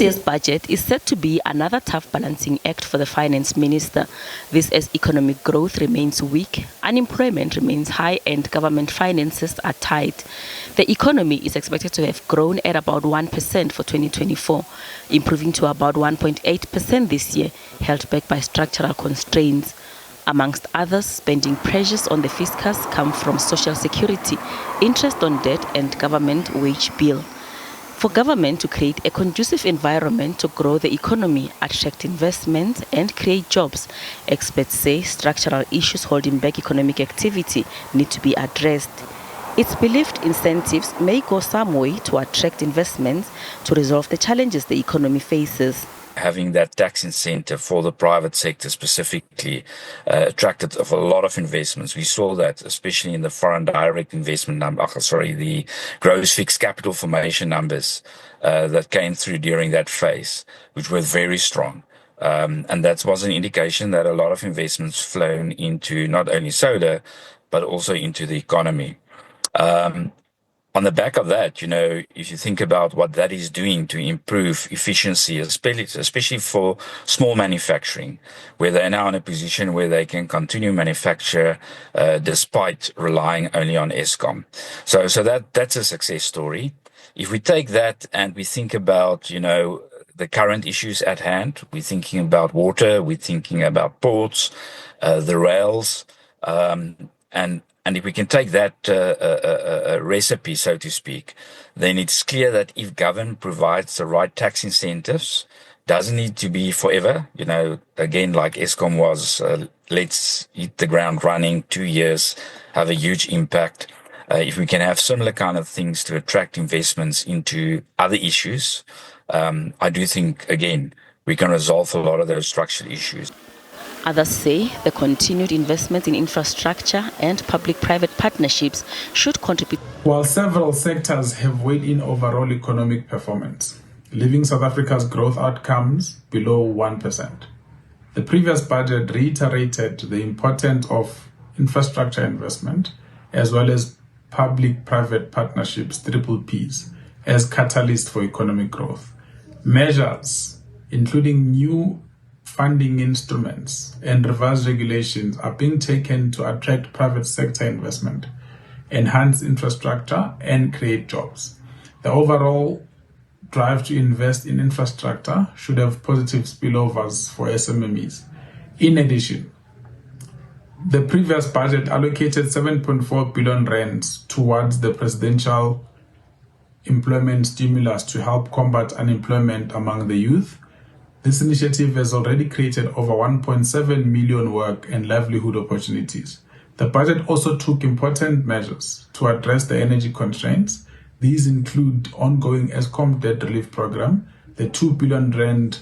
year's budget is set to be another tough balancing act for the finance minister. This as economic growth remains weak, unemployment remains high and government finances are tight. The economy is expected to have grown at about 1% for 2024, improving to about 1.8% this year, held back by structural constraints. Amongst others, spending pressures on the fiscus come from social security, interest on debt and government wage bill. For government to create a conducive environment to grow the economy, attract investment and create jobs, experts say structural issues holding back economic activity need to be addressed. It's believed incentives may go some way to attract investments to resolve the challenges the economy faces. Having that tax incentive for the private sector specifically attracted a lot of investments. We saw that especially in the foreign direct investment the gross fixed capital formation numbers that came through during that phase, which were very strong. And that was an indication that a lot of investments flown into not only solar, but also into the economy. On the back of that, if you think about what that is doing to improve efficiency, especially for small manufacturing, where they're now in a position where they can continue manufacture despite relying only on Eskom. So that's a success story. If we take that and we think about, the current issues at hand, we're thinking about water, we're thinking about ports, the rails, and if we can take that recipe, so to speak, then it's clear that if government provides the right tax incentives, doesn't need to be forever. Again, like Eskom was, let's hit the ground running, 2 years, have a huge impact. If we can have similar kind of things to attract investments into other issues, I do think, again, we can resolve a lot of those structural issues. Others say the continued investment in infrastructure and public-private partnerships should contribute. While several sectors have weighed in overall economic performance, leaving South Africa's growth outcomes below 1%. The previous budget reiterated the importance of infrastructure investment as well as public-private partnerships, PPPs, as catalysts for economic growth. Measures, including new funding instruments and revised regulations, are being taken to attract private sector investment, enhance infrastructure, and create jobs. The overall drive to invest in infrastructure should have positive spillovers for SMMEs. In addition, the previous budget allocated 7.4 billion rands towards the presidential employment stimulus to help combat unemployment among the youth. This initiative has already created over 1.7 million work and livelihood opportunities. The budget also took important measures to address the energy constraints. These include ongoing Eskom debt relief program, the 2 billion rand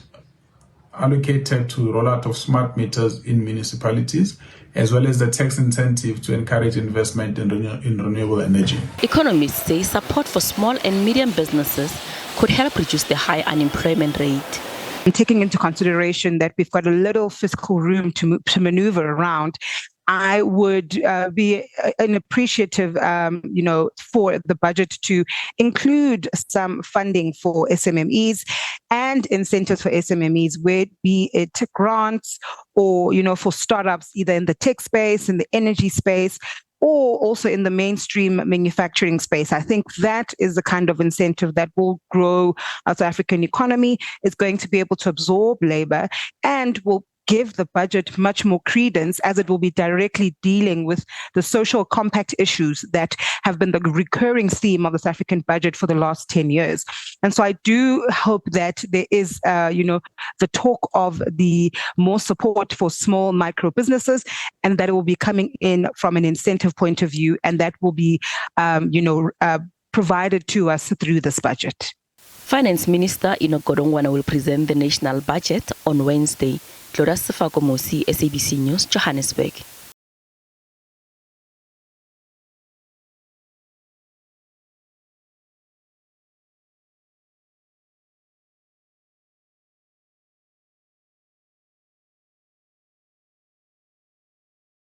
allocated to rollout of smart meters in municipalities, as well as the tax incentive to encourage investment in renewable energy. Economists say support for small and medium businesses could help reduce the high unemployment rate. And taking into consideration that we've got a little fiscal room to maneuver around, I would be an appreciative, for the budget to include some funding for SMMEs and incentives for SMMEs, where be it grants or, for startups, either in the tech space, in the energy space, or also in the mainstream manufacturing space. I think that is the kind of incentive that will grow our South African economy, is going to be able to absorb labor and will give the budget much more credence, as it will be directly dealing with the social compact issues that have been the recurring theme of the South African budget for the last 10 years. And so I do hope that there is, the talk of the more support for small micro businesses, and that it will be coming in from an incentive point of view, and that will be, provided to us through this budget. Finance Minister Enoch Godongwana will present the national budget on Wednesday. Gloria Sefako Mosi, SABC News, Johannesburg.